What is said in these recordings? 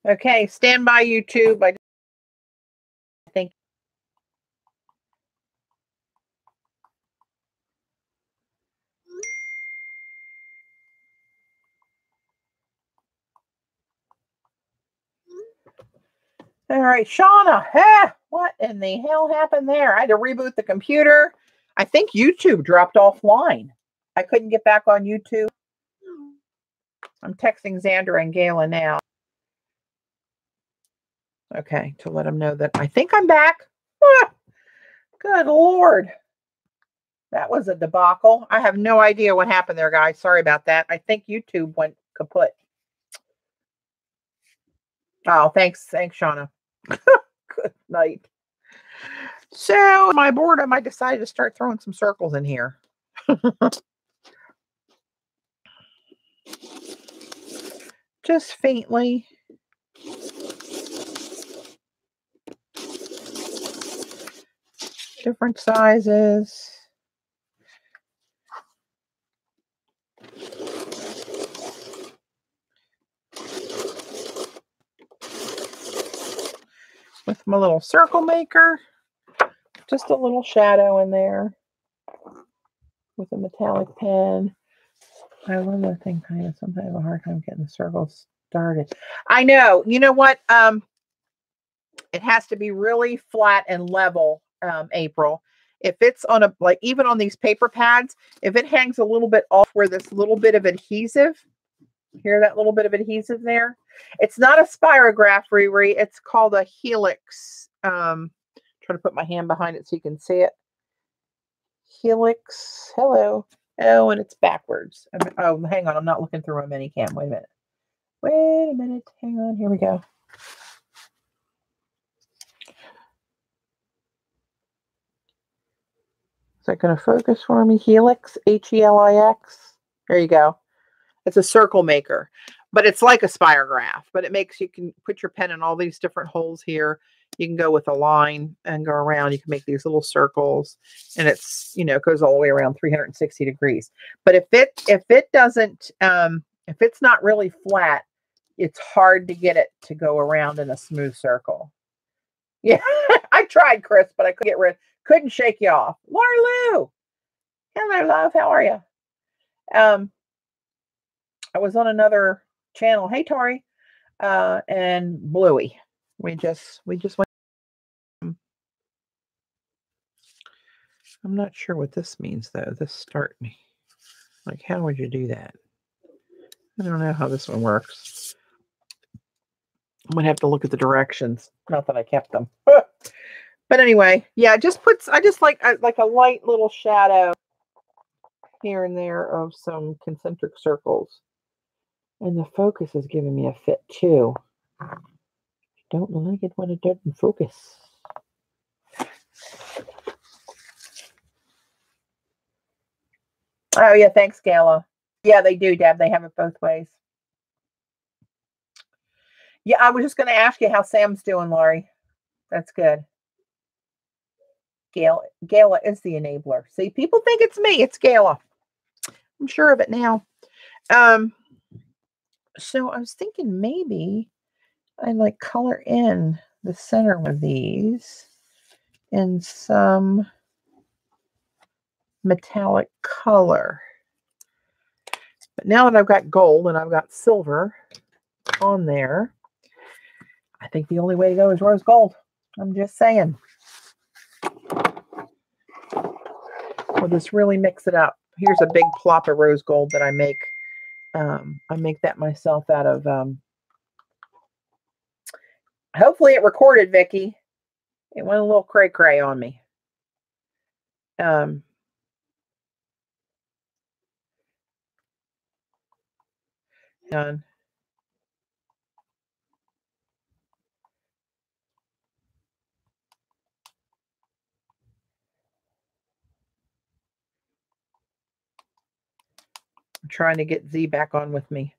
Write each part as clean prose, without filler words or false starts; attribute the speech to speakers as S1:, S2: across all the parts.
S1: Okay, stand by YouTube. I think. All right, Shauna. What in the hell happened there? I had to reboot the computer. I think YouTube dropped offline. I couldn't get back on YouTube. I'm texting Xander and Gayla now. Okay, to let them know that I think I'm back. Good Lord. That was a debacle. I have no idea what happened there, guys. Sorry about that. I think YouTube went kaput. Oh, thanks, Shauna. Good night. So, my boredom, I decided to start throwing some circles in here. Just faintly. Different sizes. With my little circle maker. Just a little shadow in there. With a metallic pen. I love that thing kind of. Sometimes I have a hard time getting the circles started. I know. You know what? It has to be really flat and level, April. If it's on a, like, even on these paper pads, if it hangs a little bit off where this little bit of adhesive, hear that little bit of adhesive there? It's not a spirograph, Riri. It's called a helix. Try to put my hand behind it so you can see it. Helix. Hello. Oh, and it's backwards. Oh, hang on. I'm not looking through a mini cam. Wait a minute. Wait a minute. Hang on. Here we go. Is that going to focus for me? Helix. Helix. There you go. It's a circle maker, but it's like a spirograph, but it makes, you can put your pen in all these different holes here. You can go with a line and go around. You can make these little circles, and it's, you know, it goes all the way around 360 degrees. But if it doesn't, if it's not really flat, it's hard to get it to go around in a smooth circle. Yeah, I tried, Chris, but I couldn't shake you off. Laura Lou. Hello, love. How are you? I was on another channel. Hey, Tori. And Bluey. We just went. I'm not sure what this means, though. This start me. Like, how would you do that? I don't know how this one works. I'm going to have to look at the directions. Not that I kept them. But anyway, yeah, I just like a light little shadow here and there of some concentric circles. And the focus is giving me a fit, too. I don't like it when it doesn't focus. Oh, yeah, thanks, Gala. Yeah, they do, Deb. They have it both ways. Yeah, I was just going to ask you how Sam's doing, Laurie. That's good. Gala is the enabler. See, people think it's me. It's Gala. I'm sure of it now. So I was thinking maybe I like color in the center of these in some metallic color. But now that I've got gold and I've got silver on there, I think the only way to go is rose gold. I'm just saying. We'll just really mix it up. Here's a big plop of rose gold that I make. I make that myself out of, hopefully it recorded, Vicki. It went a little cray-cray on me. Done. I'm trying to get Z back on with me.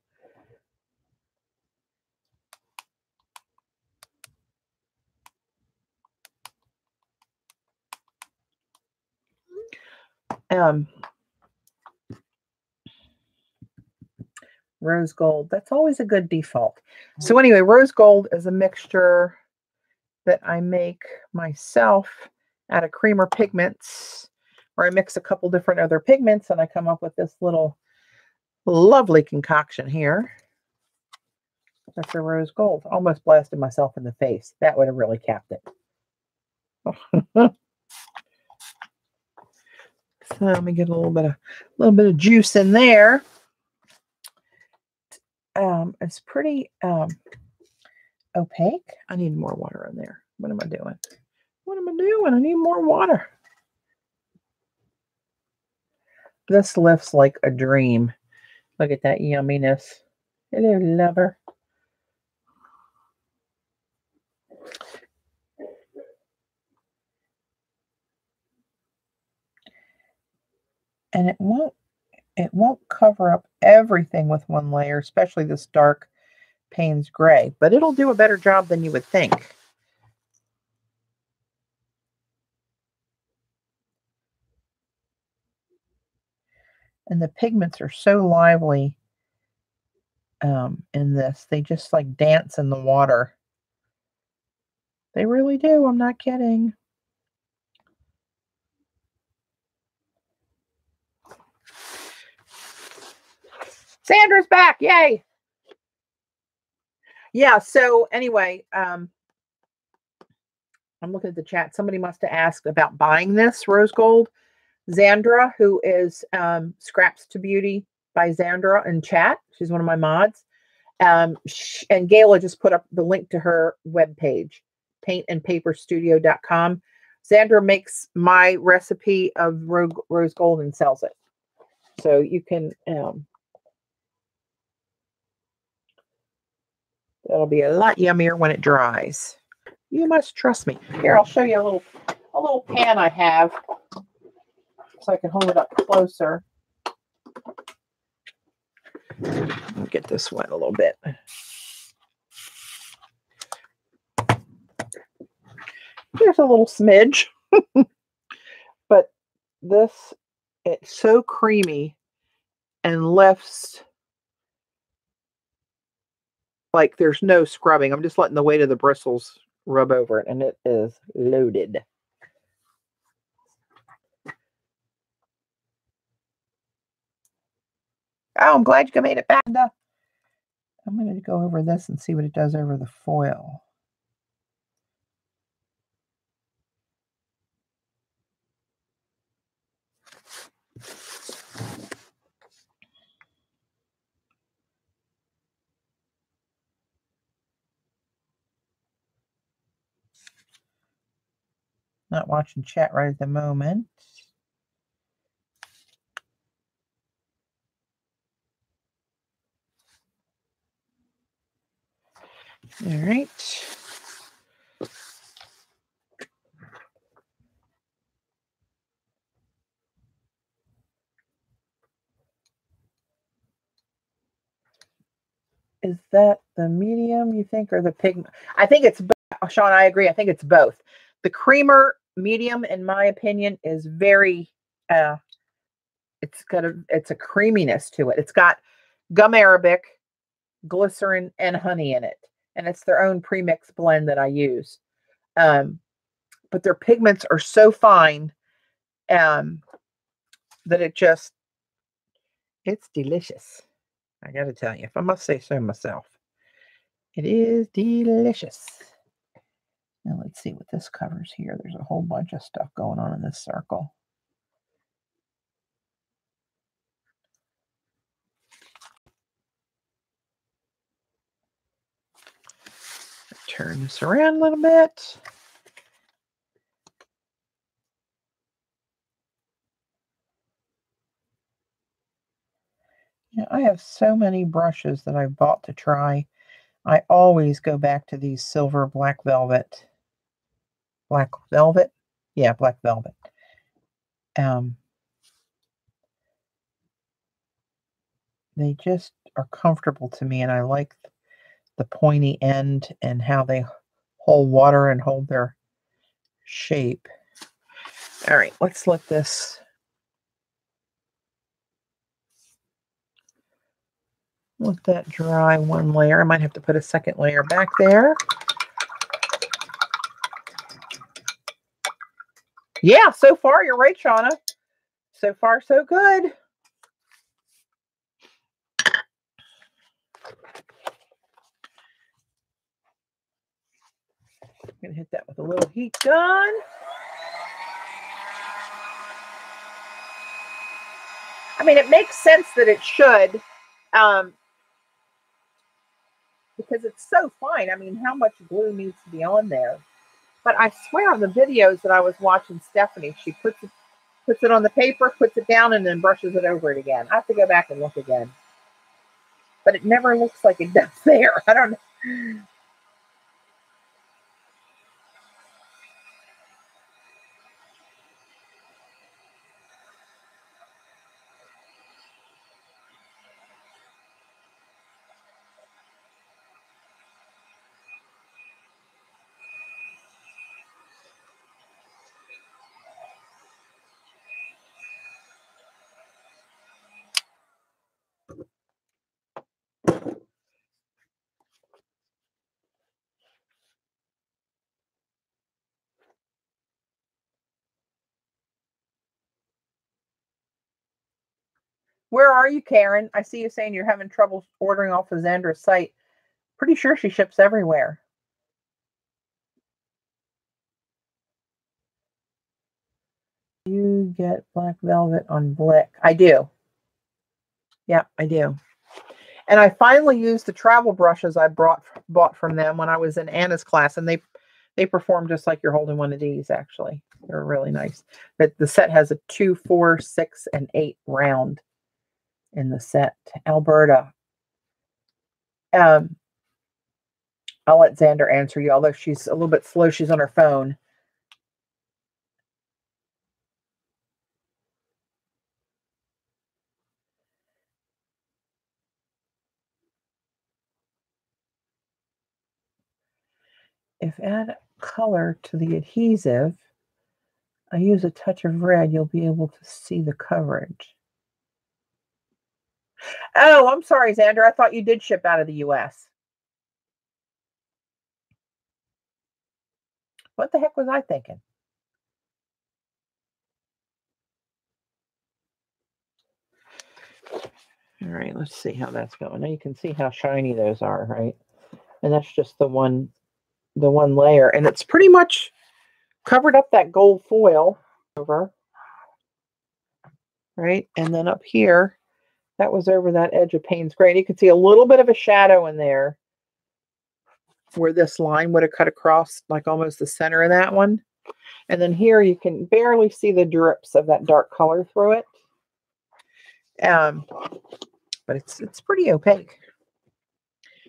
S1: Rose gold. That's always a good default. So anyway, rose gold is a mixture that I make myself out of creamer pigments, where I mix a couple different other pigments and I come up with this little lovely concoction here. That's a rose gold. Almost blasted myself in the face. That would have really capped it. So let me get a little bit of juice in there. It's pretty opaque. I need more water in there. What am I doing? What am I doing? I need more water. This lifts like a dream. Look at that yumminess. Hello, lover. And it won't cover up everything with one layer, especially this dark Payne's gray, but it'll do a better job than you would think. And the pigments are so lively in this. They just like dance in the water. They really do. I'm not kidding. Sandra's back. Yay. Yeah. So anyway, I'm looking at the chat. Somebody must have asked about buying this rose gold. Xandra, who is Scraps to Beauty by Xandra in chat. She's one of my mods. And Gayla just put up the link to her webpage, paintandpaperstudio.com. Xandra makes my recipe of rose gold and sells it. So you can, that'll be a lot yummier when it dries. You must trust me. Here, I'll show you a little pan I have so I can hold it up closer. I'll get this wet a little bit. Here's a little smidge. But this, it's so creamy and lifts like there's no scrubbing. I'm just letting the weight of the bristles rub over it, and it is loaded. Oh, I'm glad you made it back. I'm going to go over this and see what it does over the foil. Not watching chat right at the moment. All right. Is that the medium, you think, or the pigment? I think it's both. Sean, I agree. I think it's both. The creamer medium, in my opinion, is very, it's a creaminess to it. It's got gum arabic, glycerin, and honey in it. And it's their own premix blend that I use. But their pigments are so fine that it's delicious. I got to tell you, if I must say so myself, it is delicious. Now let's see what this covers here. There's a whole bunch of stuff going on in this circle. Turn this around a little bit. Yeah, I have so many brushes that I've bought to try. I always go back to these silver black velvet. Black velvet? Yeah, black velvet. They just are comfortable to me, and I like the pointy end and how they hold water and hold their shape. All right, let's let this Let that dry one layer. I might have to put a second layer back there. Yeah, so far, you're right, Shauna. So far, so good. I'm going to hit that with a little heat gun. I mean, it makes sense that it should, because it's so fine. I mean, how much glue needs to be on there? But I swear on the videos that I was watching Stephanie, she puts it on the paper, puts it down, and then brushes it over it again. I have to go back and look again. But it never looks like it does there. I don't know. Where are you, Karen? I see you saying you're having trouble ordering off of Xandra's site. Pretty sure she ships everywhere. You get black velvet on Blick. I do. Yeah, I do. And I finally used the travel brushes I bought from them when I was in Anna's class, and they perform just like you're holding one of these, actually. They're really nice. But the set has a 2, 4, 6, and 8 round in the set. Alberta. I'll let Xandra answer you, although she's a little bit slow. She's on her phone. If add color to the adhesive, I use a touch of red, you'll be able to see the coverage. Oh, I'm sorry, Xandra. I thought you did ship out of the U.S. What the heck was I thinking? All right, let's see how that's going. Now you can see how shiny those are, right? And that's just the one layer. And it's pretty much covered up that gold foil over, right? And then up here, that was over that edge of Payne's Gray. And you can see a little bit of a shadow in there where this line would have cut across like almost the center of that one. And then here you can barely see the drips of that dark color through it. But it's pretty opaque.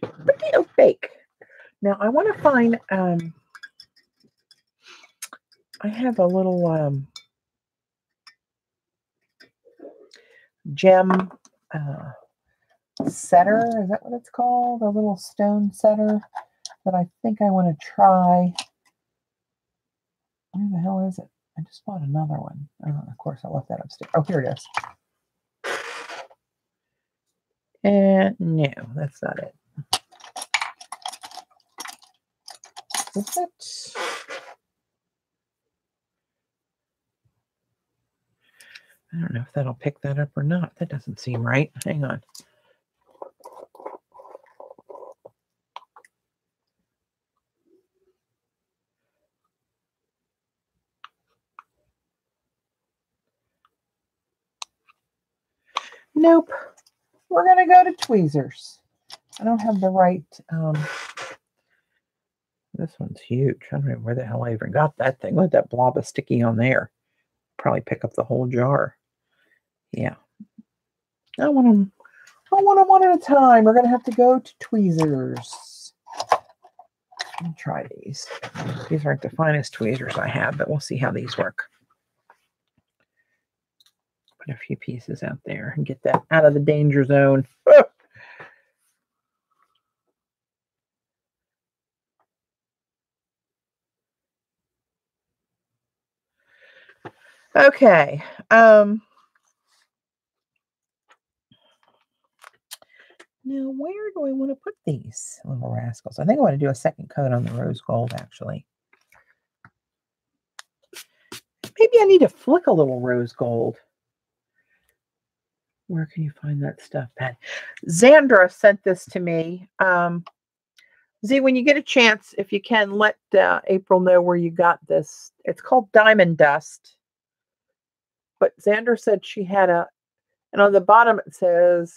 S1: Pretty opaque. Now I want to find I have a little gem setter. Is that what it's called? A little stone setter that I think I want to try. Where the hell is it? I just bought another one. Of course, I left that upstairs. Oh, here it is. And no, that's not it. Is it? I don't know if that'll pick that up or not. That doesn't seem right. Hang on. Nope. We're going to go to tweezers. I don't have the right... this one's huge. I don't know where the hell I even got that thing. Look at that blob of sticky on there. Probably pick up the whole jar. Yeah. I want them one at a time. We're going to have to go to tweezers. Let me try these. These aren't the finest tweezers I have, but we'll see how these work. Put a few pieces out there and get that out of the danger zone. Oh! Okay. Now, where do I want to put these little rascals? I think I want to do a second coat on the rose gold, actually. Maybe I need to flick a little rose gold. Where can you find that stuff, Pat? Zandra sent this to me. Z, when you get a chance, if you can, let April know where you got this. It's called Diamond Dust. But Xander said she had and on the bottom it says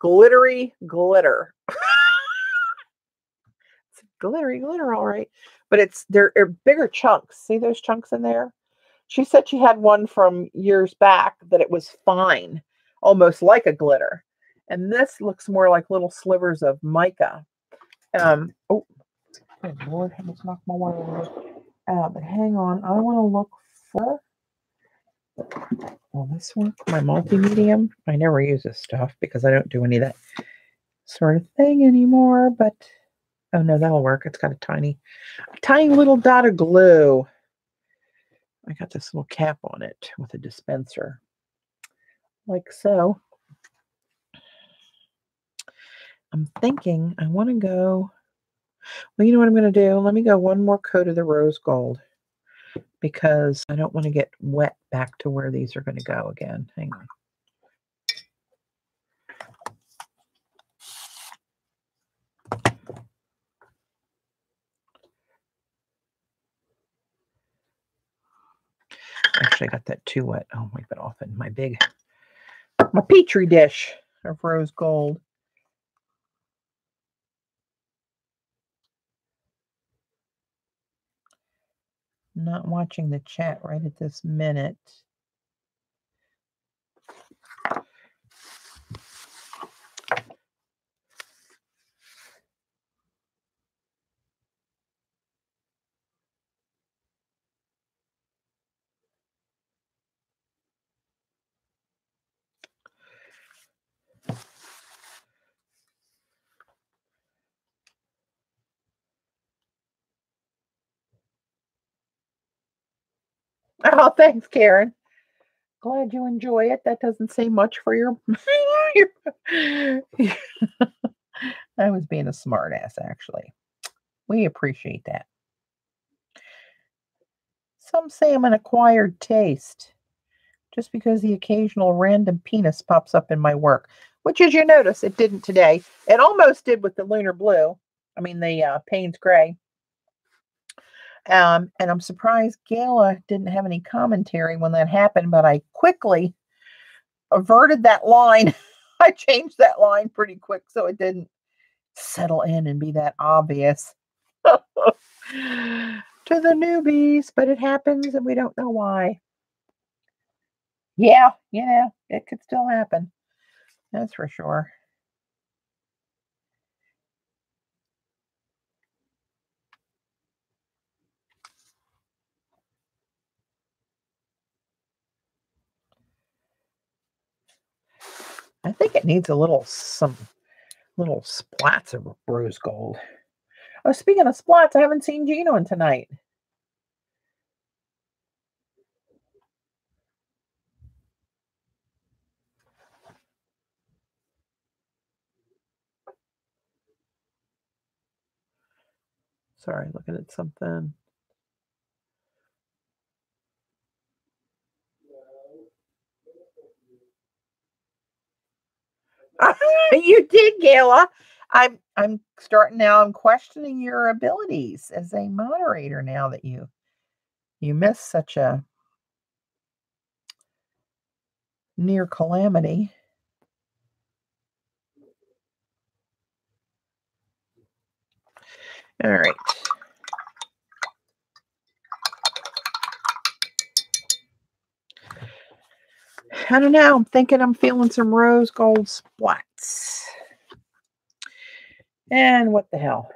S1: glittery glitter. It's glittery glitter, all right. But they're bigger chunks. See those chunks in there? She said she had one from years back that it was fine, almost like a glitter. And this looks more like little slivers of mica. Oh Lord, I just knocked my wire over. But hang on, I want to look for. Will this work? My multi-medium? I never use this stuff because I don't do any of that sort of thing anymore. But oh no, that'll work. It's got a tiny little dot of glue. I got this little cap on it with a dispenser, like so. I'm thinking I want to go. Well, you know what I'm going to do? Let me go one more coat of the rose gold because I don't want to get wet back to where these are going to go again. Hang on. Actually, I got that too wet. I'll wipe it off in my petri dish of rose gold. I'm not watching the chat right at this minute. Oh, thanks, Karen. Glad you enjoy it. That doesn't say much for your. I was being a smart ass, actually. We appreciate that. Some say I'm an acquired taste, just because the occasional random penis pops up in my work, which, as you notice, it didn't today. It almost did with the lunar blue. I mean, the Payne's gray. And I'm surprised Gala didn't have any commentary when that happened, but I quickly averted that line. I changed that line pretty quick so it didn't settle in and be that obvious to the newbies, but it happens and we don't know why. Yeah, it could still happen. That's for sure. I think it needs some little splats of rose gold. Oh, speaking of splats, I haven't seen Gino in tonight. Sorry, looking at something. You did, Gayla. I'm starting now. I'm questioning your abilities as a moderator now that you missed such a near calamity. All right. I don't know. I'm thinking I'm feeling some rose gold splats. And what the hell?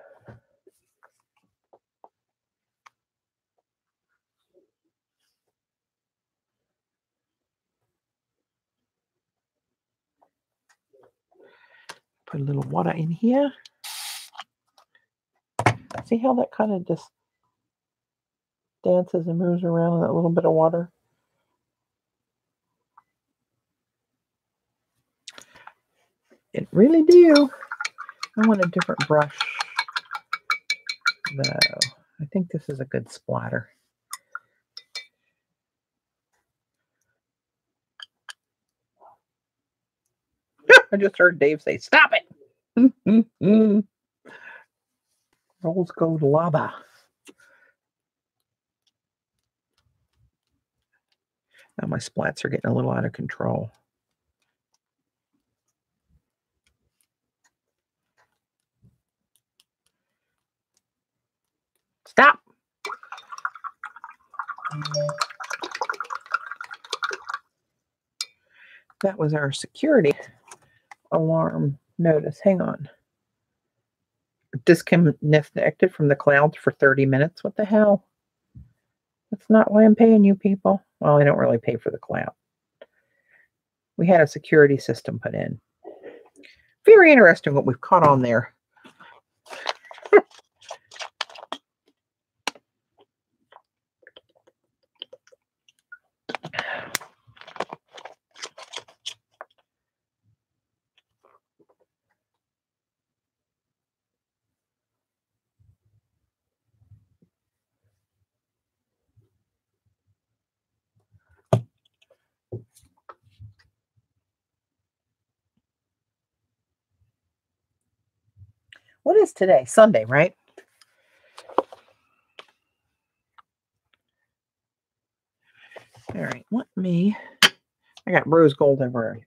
S1: Put a little water in here. See how that kind of just dances and moves around in that little bit of water? It really do. I want a different brush, though. I think this is a good splatter. I just heard Dave say, "Stop it!" Rose gold lava. Now my splats are getting a little out of control. Stop. That was our security alarm notice. Hang on. Disconnected from the clouds for 30 minutes. What the hell? That's not why I'm paying you people. Well, I don't really pay for the cloud. We had a security system put in. Very interesting what we've caught on there. What is today? Sunday, right? All right, let me. I got rose gold everywhere.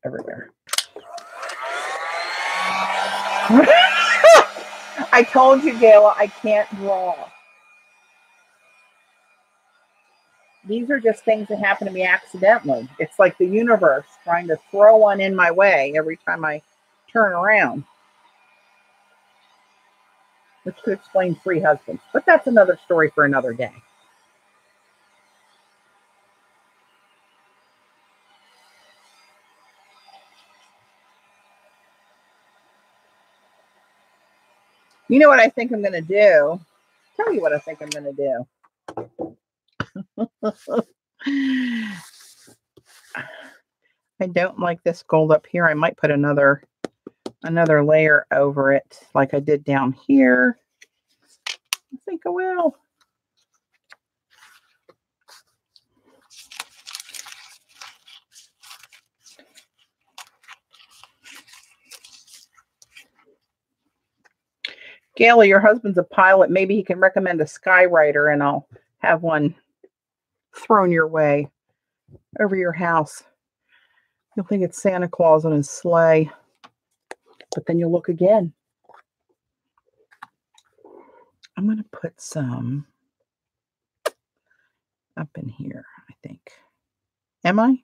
S1: I told you, Gayla, I can't draw. These are just things that happen to me accidentally. It's like the universe trying to throw one in my way every time I turn around. Which could explain 3 husbands. But that's another story for another day. You know what I think I'm going to do? Tell you what I think I'm going to do. I don't like this gold up here. I might put another layer over it like I did down here. I think I will. Gayla, your husband's a pilot. Maybe he can recommend a skywriter and I'll have one thrown your way over your house. You'll think it's Santa Claus on his sleigh, but then you'll look again. I'm going to put some up in here, I think. Am I?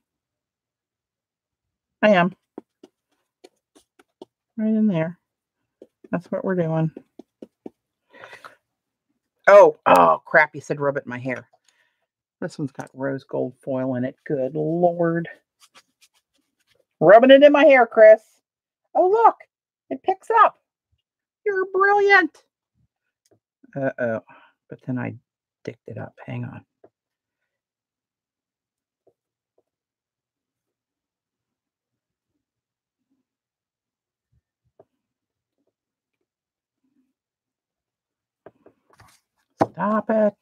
S1: I am. Right in there. That's what we're doing. Oh, crap. You said rub it in my hair. This one's got rose gold foil in it. Good Lord. Rubbing it in my hair, Chris. Oh, look. It picks up. You're brilliant. Uh-oh. But then I dicked it up. Hang on. Stop it.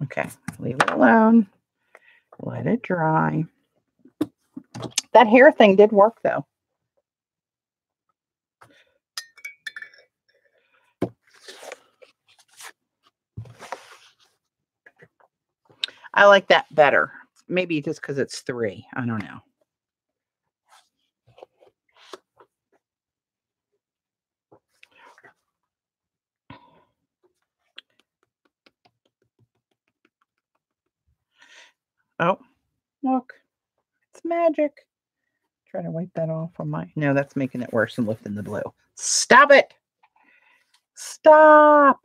S1: Okay, leave it alone. Let it dry. That hair thing did work, though. I like that better. Maybe just because it's 3. I don't know. Oh, look. It's magic. Try to wipe that off on my... No, that's making it worse and lifting the blue. Stop it. Stop.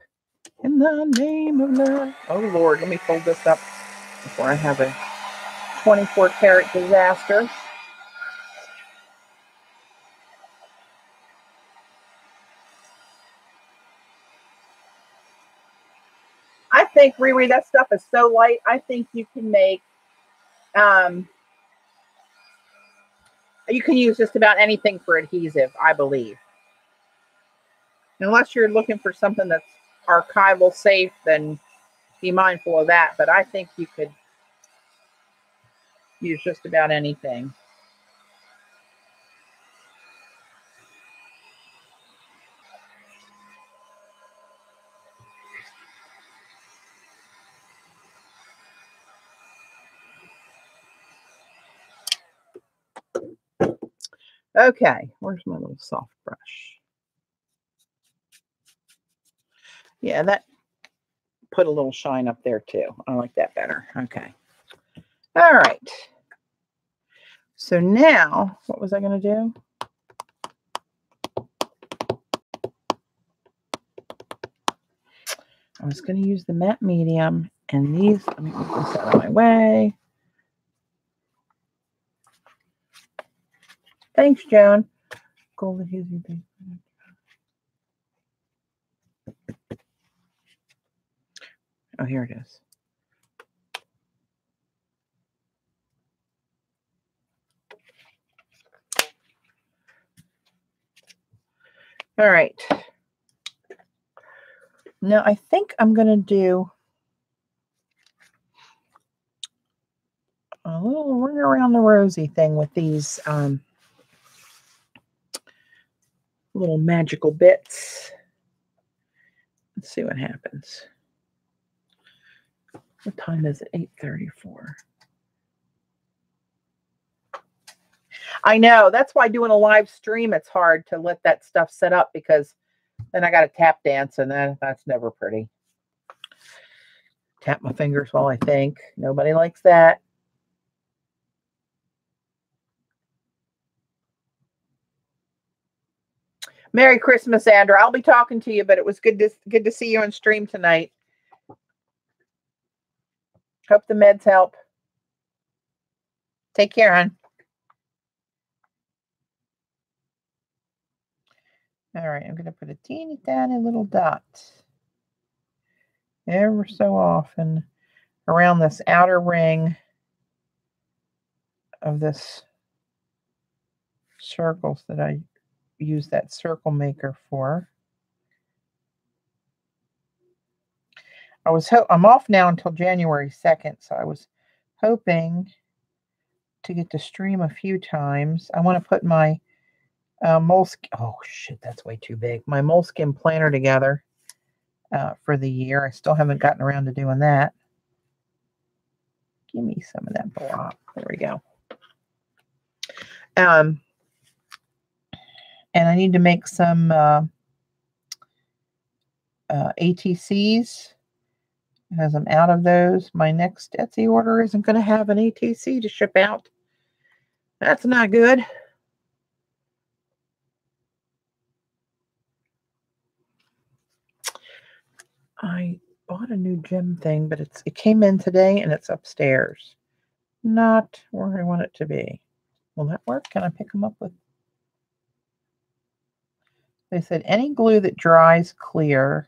S1: In the name of love. Oh, Lord. Let me fold this up before I have a 24-karat disaster. I think, Riri, that stuff is so light. I think you can make, you can use just about anything for adhesive, I believe. Unless you're looking for something that's archival safe, then be mindful of that. But I think you could use just about anything. Okay, where's my little soft brush? Yeah, that put a little shine up there too. I like that better. Okay. All right. So now, what was I going to do? I was going to use the matte medium, and these, let me move this out of my way. Thanks, Joan. Gold adhesive. Oh, here it is. All right. Now I think I'm going to do a little ring around the rosy thing with these little magical bits. Let's see what happens. What time is it? 8:34. I know. That's why doing a live stream, it's hard to let that stuff set up, because then I got to tap dance, and then that's never pretty. Tap my fingers while I think. Nobody likes that. Merry Christmas, Andrew. I'll be talking to you, but it was good to see you on stream tonight. Hope the meds help. Take care, hon. All right, I'm going to put a teeny tiny little dot ever so often around this outer ring of this circles that I use that circle maker for. I'm off now until January 2nd, so I was hoping to get to stream a few times. I want to put my moleskin, oh shit, that's way too big, my moleskin planner together for the year. I still haven't gotten around to doing that. Give me some of that block. There we go. And I need to make some ATCs. As I'm out of those, my next Etsy order isn't going to have an ATC to ship out. That's not good. I bought a new gem thing, but it came in today and it's upstairs. Not where I want it to be. Will that work? Can I pick them up with? They said any glue that dries clear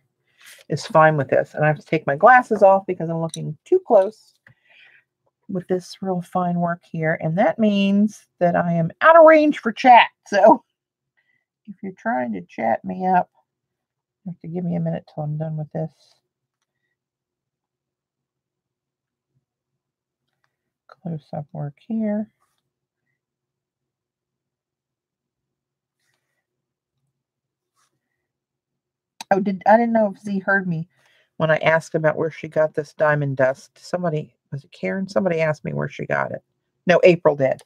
S1: is fine with this. And I have to take my glasses off because I'm looking too close with this real fine work here. And that means that I am out of range for chat. So if you're trying to chat me up, you have to give me a minute till I'm done with this. Close-up work here. Oh, I didn't know if Z heard me when I asked about where she got this diamond dust. Somebody, was it Karen? Somebody asked me where she got it. No, April did.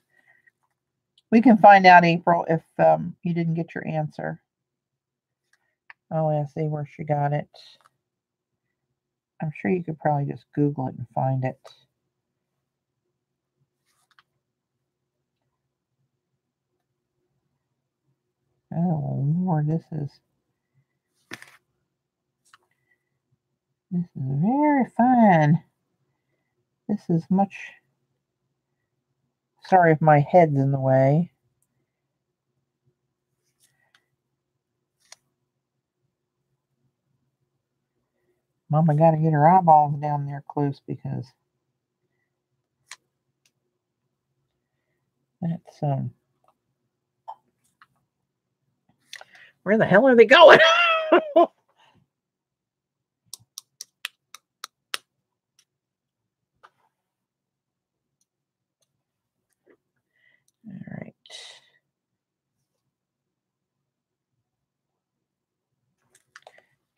S1: We can find out, April, if you didn't get your answer. I'll ask Z where she got it. I'm sure you could probably just Google it and find it. Oh, Lord, this is very fine. This is much. Sorry if my head's in the way. Mama got to get her eyeballs down there close because that's, where the hell are they going? All right.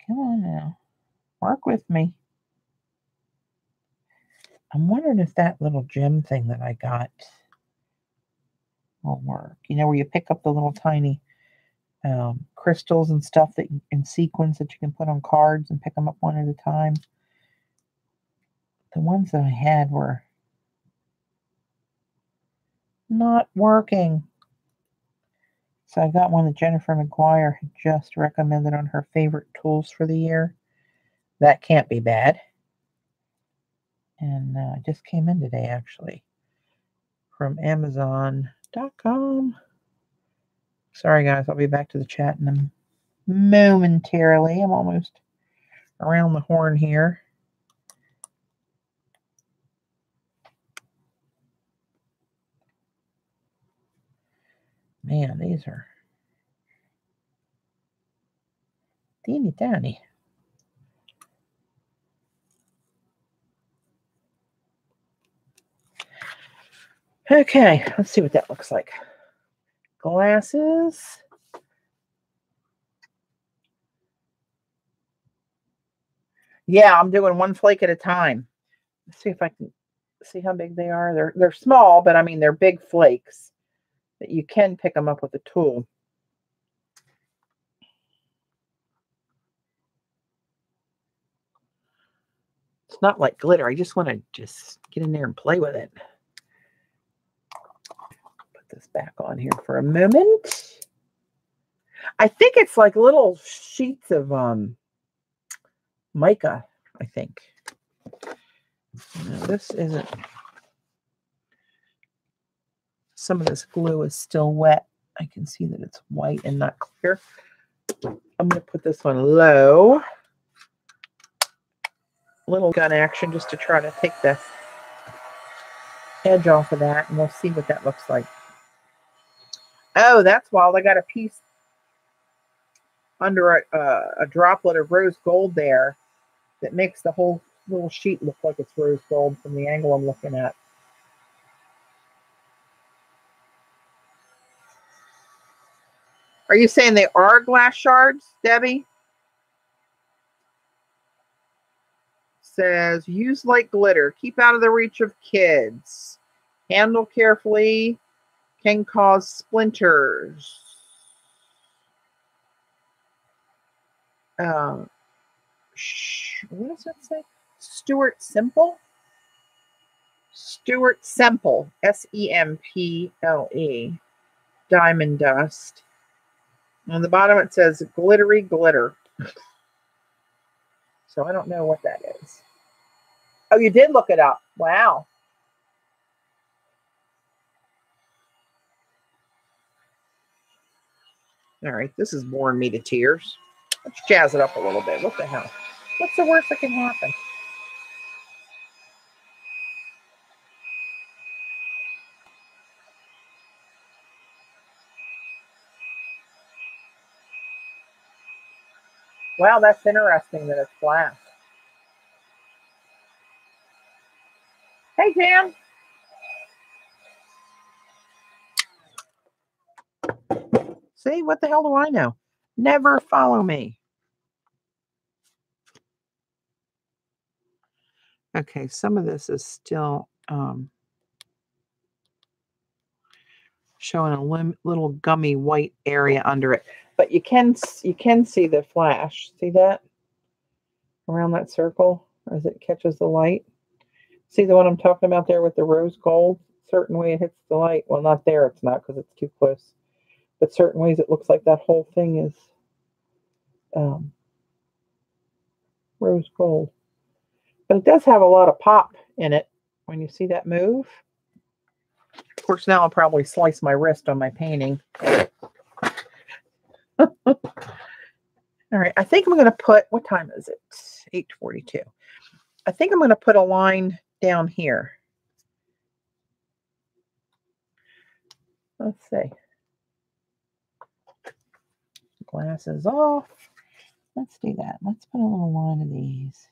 S1: Come on now. Work with me. I'm wondering if that little gem thing that I got will work. You know, where you pick up the little tiny crystals and stuff that in sequins that you can put on cards and pick them up one at a time. The ones that I had were not working. So I got one that Jennifer McGuire had just recommended on her favorite tools for the year. That can't be bad. And it just came in today, actually, from Amazon.com. Sorry, guys. I'll be back to the chat in a momentarily. I'm almost around the horn here. Man, these are teeny tiny. Okay, let's see what that looks like. Glasses. Yeah, I'm doing one flake at a time. Let's see if I can see how big they are. They're small, but I mean they're big flakes that you can pick them up with a tool. It's not like glitter. I just want to just get in there and play with it. Put this back on here for a moment. I think it's like little sheets of mica, I think. No, this isn't. Some of this glue is still wet. I can see that it's white and not clear. I'm going to put this one low. Little gun action just to try to take the edge off of that, and we'll see what that looks like. Oh, that's wild. I got a piece under a droplet of rose gold there that makes the whole little sheet look like it's rose gold from the angle I'm looking at. Are you saying they are glass shards, Debbie? Says, use like glitter. Keep out of the reach of kids. Handle carefully. Can cause splinters. What does that say? Stuart Simple? Stuart Semple. S-E-M-P-L-E. Diamond dust. On the bottom it says glittery glitter. So I don't know what that is. Oh, you did look it up. Wow. All right, this is boring me to tears. Let's jazz it up a little bit. What the hell? What's the worst that can happen? Wow, that's interesting that it's glass. Hey, Dan. See, what the hell do I know? Never follow me. Okay, some of this is still showing a little gummy white area under it, but you can see the flash. See that around that circle as it catches the light? See the one I'm talking about there with the rose gold? Certain way it hits the light. Well, not there. It's not because it's too close. But certain ways it looks like that whole thing is rose gold. But it does have a lot of pop in it when you see that move. Of course, now I'll probably slice my wrist on my painting. All right, I think I'm going to put, what time is it? 842. I think I'm going to put a line down here. Let's see. Glasses off. Let's do that. Let's put a little line of these.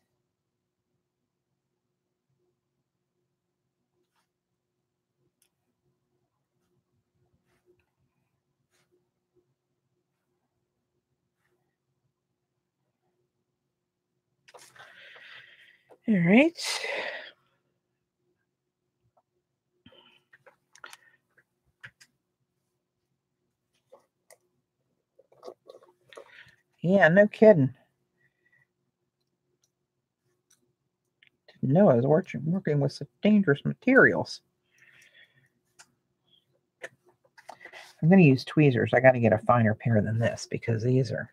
S1: All right. Yeah, no kidding. Didn't know I was working with some dangerous materials. I'm going to use tweezers. I got to get a finer pair than this because these are...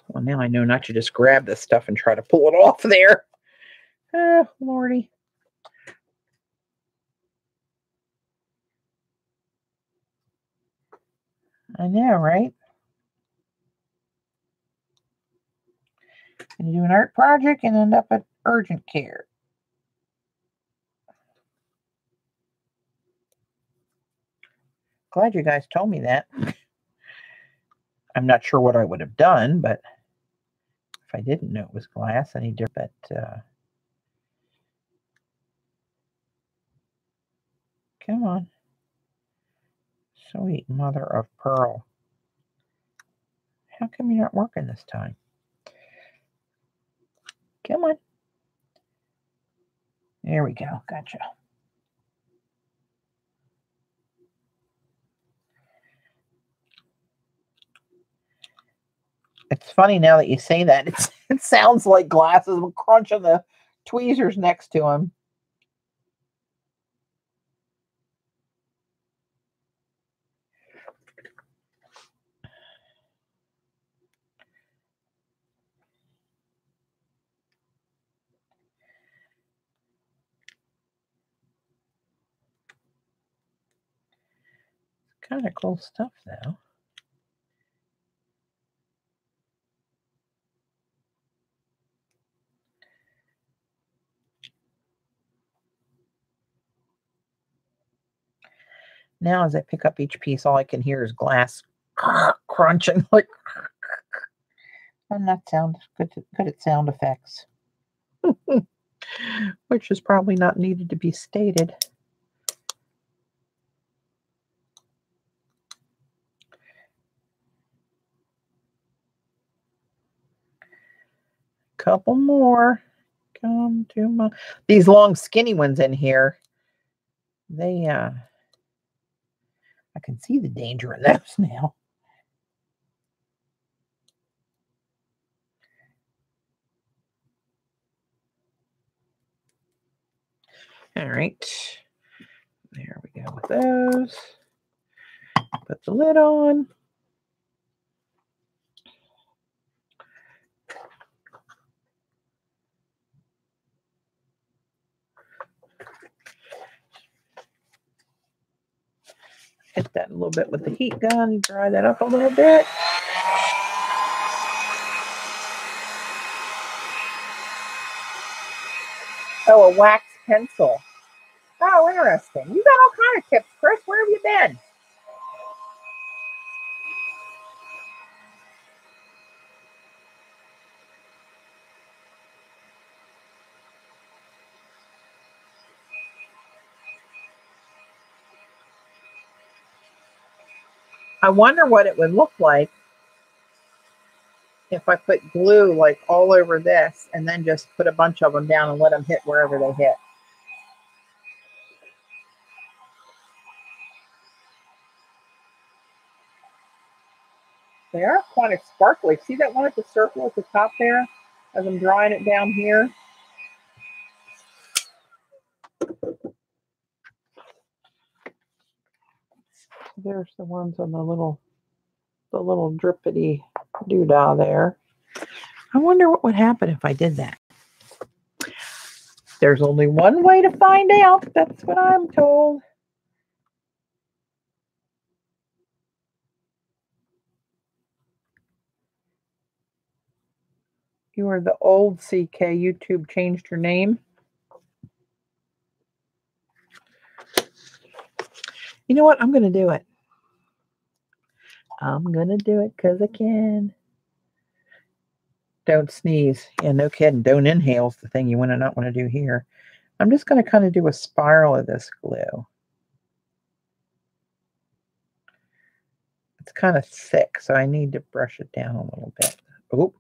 S1: Well, now I know not to just grab this stuff and try to pull it off there. Oh, Lordy. I know, right? Gonna do an art project and end up at urgent care. Glad you guys told me that. I'm not sure what I would have done, but if I didn't know it was glass any different, come on. Sweet mother of pearl. How come you're not working this time? Come on. There we go. Gotcha. It's funny now that you say that. It sounds like glasses will crunch on the tweezers next to them. Kind of cool stuff, though. Now, as I pick up each piece, all I can hear is glass crunching. Like, I'm not good at sound effects, which is probably not needed to be stated. Couple more. Come to my... These long, skinny ones in here. They, I can see the danger in those now. All right. There we go with those. Put the lid on. Hit that a little bit with the heat gun. Dry that up a little bit. Oh, a wax pencil. Oh, interesting. You got all kind of tips, Chris. Where have you been? I wonder what it would look like if I put glue like all over this and then just put a bunch of them down and let them hit wherever they hit. They are quite sparkly. See that one at the circle at the top there as I'm drawing it down here? There's the ones on the little drippity doodah there. I wonder what would happen if I did that. There's only one way to find out. That's what I'm told. You are the old CK. YouTube changed your name. You know what? I'm going to do it. I'm going to do it because I can. Don't sneeze. Yeah, no kidding. Don't inhale is the thing you not want to do here. I'm just going to kind of do a spiral of this glue. It's kind of thick, so I need to brush it down a little bit. Oh,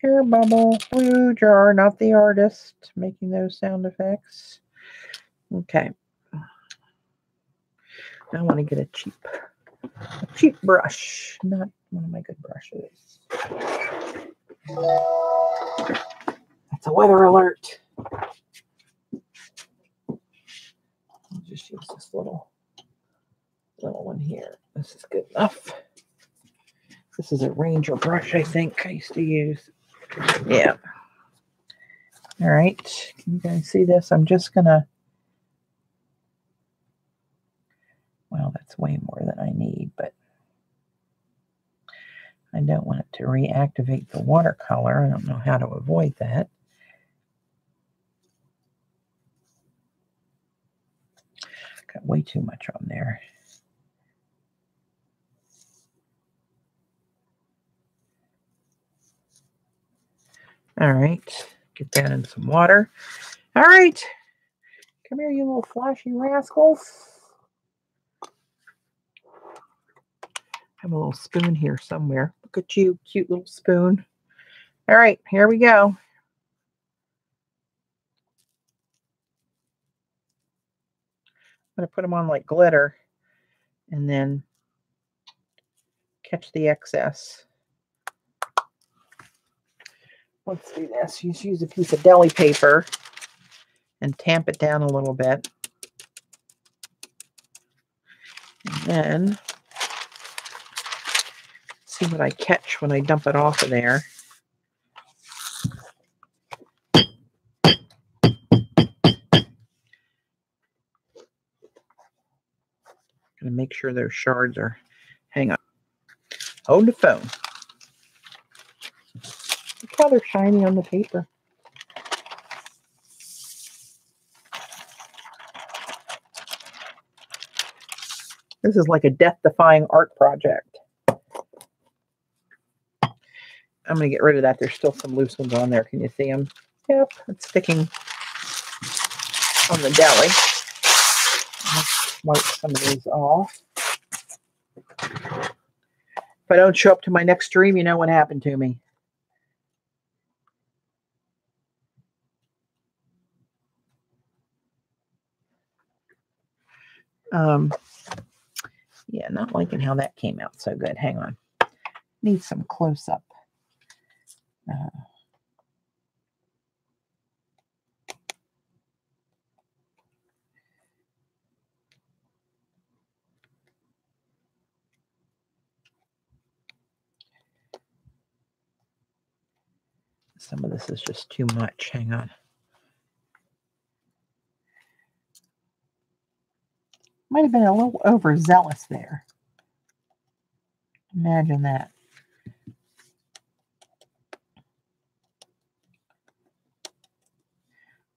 S1: air bubble, glue jar, not the artist making those sound effects. Okay. I want to get a cheap brush, not one of my good brushes. That's a weather alert. I'll just use this little one here. This is good enough. This is a Ranger brush, I think I used to use. Yeah. All right. Can you guys see this? I'm just going to, well, that's way more than I need, but I don't want it to reactivate the watercolor. I don't know how to avoid that. Got way too much on there. All right, get that in some water. All right, come here, you little flashy rascals. I have a little spoon here somewhere. Look at you, cute little spoon. All right, here we go. I'm going to put them on like glitter and then catch the excess. Let's do this. Just use a piece of deli paper and tamp it down a little bit. And then see what I catch when I dump it off of there. Gonna make sure those shards are, hang on. Hold the phone. Look how they're shiny on the paper. This is like a death-defying art project. I'm going to get rid of that. There's still some loose ones on there. Can you see them? Yep, it's sticking on the deli. Let's wipe some of these off. If I don't show up to my next stream, you know what happened to me. Yeah, not liking how that came out so good. Hang on. Need some close-up. Some of this is just too much. Hang on. Might have been a little overzealous there. Imagine that.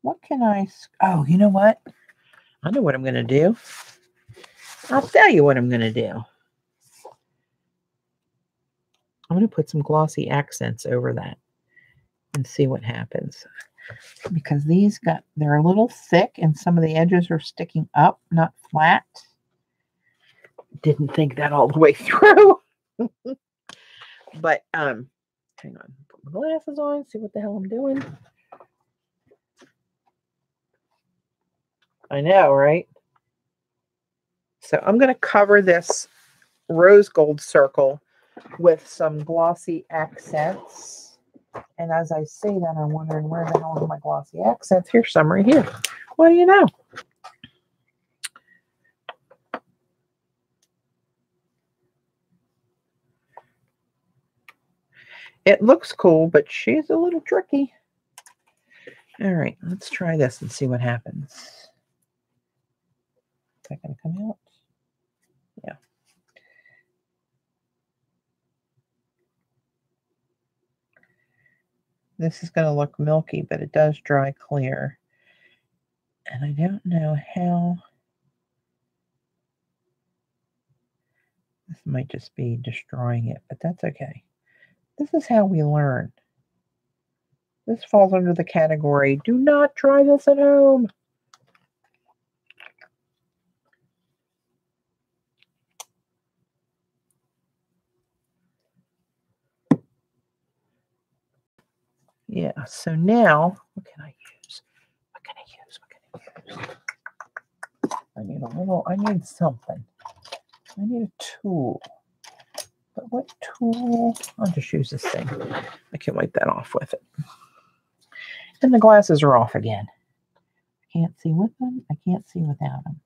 S1: What can I... Oh, you know what? I know what I'm going to do. I'll tell you what I'm going to do. I'm going to put some glossy accents over that and see what happens. Because they're a little thick and some of the edges are sticking up, not flat. Didn't think that all the way through. But, hang on. Put my glasses on, see what the hell I'm doing. I know, right? So I'm going to cover this rose gold circle with some glossy accents. And as I say that, I'm wondering where the hell are my glossy accents? Here's some right here. What do you know? It looks cool, but she's a little tricky. All right, let's try this and see what happens. Is that going to come out? Yeah. This is going to look milky, but it does dry clear. And I don't know how. This might just be destroying it, but that's okay. This is how we learn. This falls under the category, do not try this at home. Yeah, so now, what can I use? What can I use? I need something. I need a tool. But what tool? I'll just use this thing. I can wipe that off with it. And the glasses are off again. I can't see with them. I can't see without them.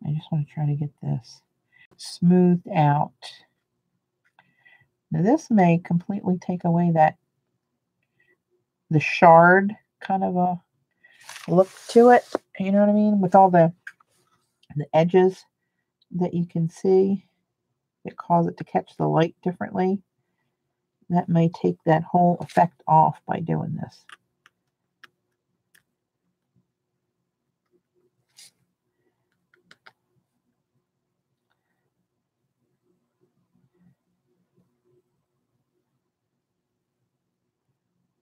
S1: I just want to try to get this smoothed out. Now this may completely take away the shard kind of a look to it. You know what I mean? With all the edges that you can see that cause it to catch the light differently. That may take that whole effect off by doing this.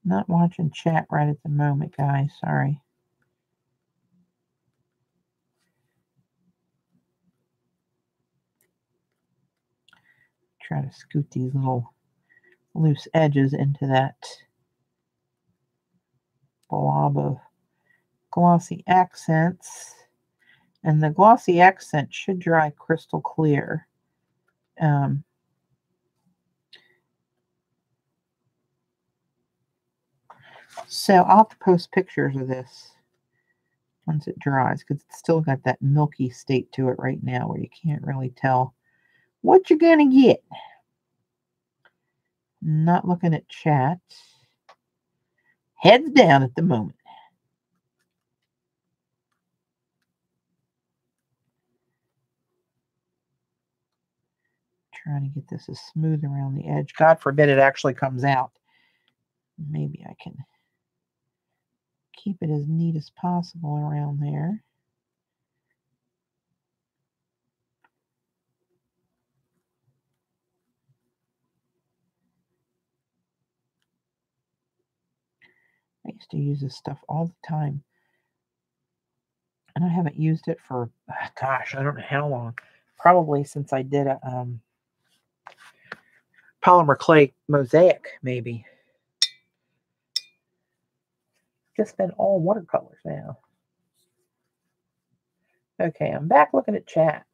S1: Not watching chat right at the moment, guys. Sorry. Try to scoot these little loose edges into that blob of glossy accents. And the glossy accent should dry crystal clear. So I'll have to post pictures of this once it dries, because it's still got that milky state to it right now where you can't really tell what you're going to get. Not looking at chat. Heads down at the moment. Trying to get this as smooth around the edge. God forbid it actually comes out. Maybe I can keep it as neat as possible around there. I used to use this stuff all the time. And I haven't used it for, gosh, I don't know how long. Probably since I did a polymer clay mosaic, maybe. Just been all watercolors now. Okay, I'm back looking at chat.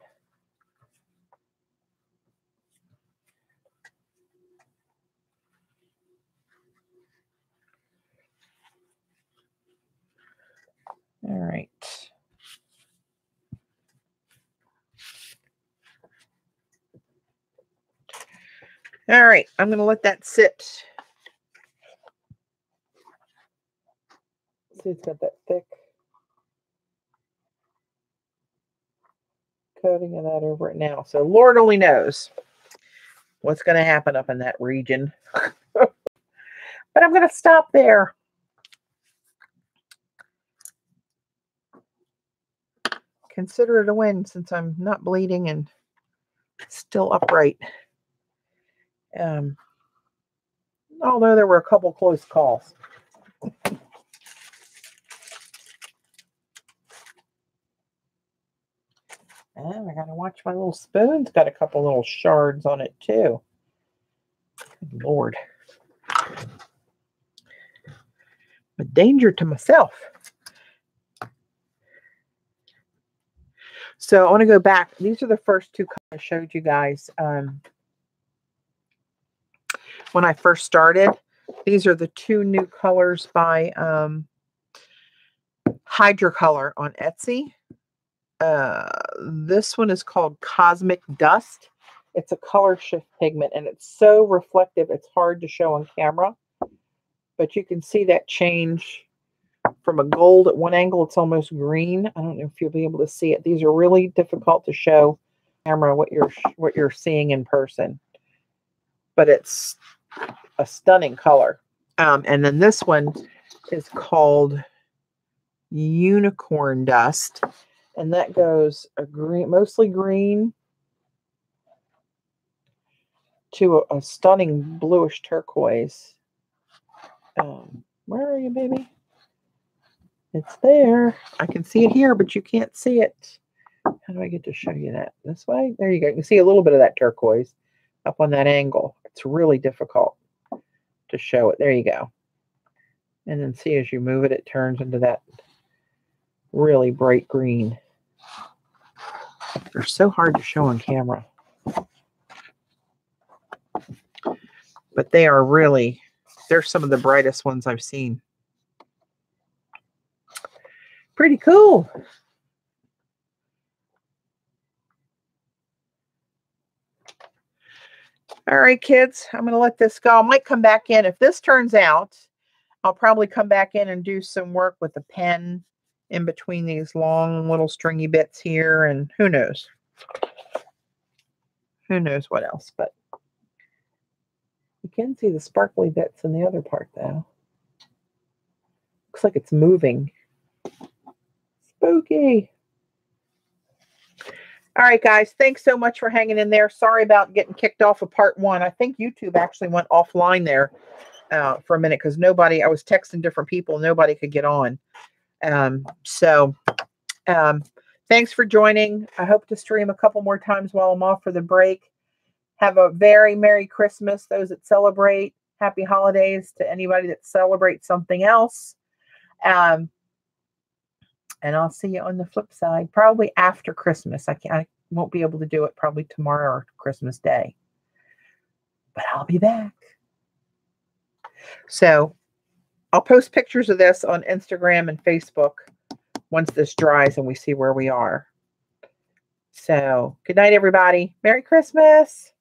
S1: All right. All right, I'm going to let that sit. See, it's got that thick coating of that over it now. So Lord only knows what's going to happen up in that region. But I'm going to stop there. Consider it a win since I'm not bleeding and still upright. Although there were a couple close calls. And I got to watch my little spoon. It's got a couple little shards on it too. Good Lord. A danger to myself. So I want to go back. These are the first two colors I showed you guys when I first started. These are the two new colors by Hydrocolor on Etsy. This one is called Cosmic Dust. It's a color shift pigment, and it's so reflective it's hard to show on camera. But you can see that change from a gold at one angle. It's almost green. I don't know if you'll be able to see it. These are really difficult to show camera what you're seeing in person. But it's a stunning color. And then this one is called Unicorn Dust, and that goes a green, mostly green, to a stunning bluish turquoise. Where are you, baby? It's there. I can see it here, but you can't see it. How do I get to show you that? This way? There you go. You can see a little bit of that turquoise up on that angle. It's really difficult to show it. There you go. And then see, as you move it, it turns into that really bright green. They're so hard to show on camera. But they are really, they're some of the brightest ones I've seen. Pretty cool. All right, kids, I'm going to let this go. I might come back in. If this turns out, I'll probably come back in and do some work with the pen in between these long little stringy bits here, and who knows? Who knows what else, but you can see the sparkly bits in the other part, though. Looks like it's moving. Spooky. All right, guys, thanks so much for hanging in there. Sorry about getting kicked off of part 1. I think YouTube actually went offline there for a minute because I was texting different people. Nobody could get on. Thanks for joining. I hope to stream a couple more times while I'm off for the break. Have a very Merry Christmas, those that celebrate. Happy holidays to anybody that celebrates something else. And I'll see you on the flip side, probably after Christmas. I won't be able to do it probably tomorrow or Christmas Day. But I'll be back. So I'll post pictures of this on Instagram and Facebook once this dries and we see where we are. So good night, everybody. Merry Christmas.